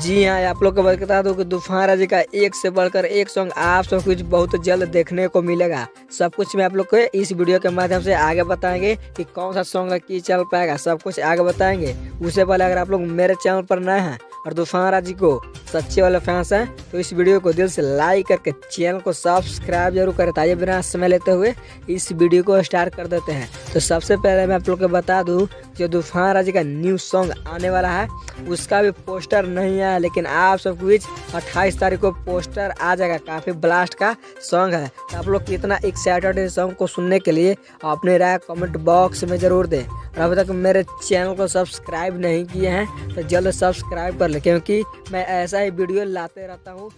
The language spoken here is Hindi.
जी हाँ, आप लोग को बता दूं कि तूफान राजा का एक से बढ़कर एक सॉन्ग आप सब कुछ बहुत जल्द देखने को मिलेगा। सब कुछ मैं आप लोग को इस वीडियो के माध्यम से आगे बताएंगे कि कौन सा सॉन्ग की चल पाएगा, सब कुछ आगे बताएंगे। उससे पहले अगर आप लोग मेरे चैनल पर नए हैं और तूफान राजा को सच्चे वाले फैंस हैं तो इस वीडियो को दिल से लाइक करके चैनल को सब्सक्राइब जरूर करें। ताइए बिना समय लेते हुए इस वीडियो को स्टार्ट कर देते हैं। तो सबसे पहले मैं आप लोग को बता दूं जो तूफान राजा का न्यू सॉन्ग आने वाला है उसका भी पोस्टर नहीं आया, लेकिन आप सब कुछ 28 तारीख को पोस्टर आ जाएगा। काफ़ी ब्लास्ट का सॉन्ग है। तो आप लोग कितना एक्साइटेड है सॉन्ग को सुनने के लिए अपने राय कमेंट बॉक्स में ज़रूर दें। और अभी तक मेरे चैनल को सब्सक्राइब नहीं किए हैं तो जल्द सब्सक्राइब कर लें, क्योंकि मैं ऐसा ही वीडियो लाते रहता हूँ।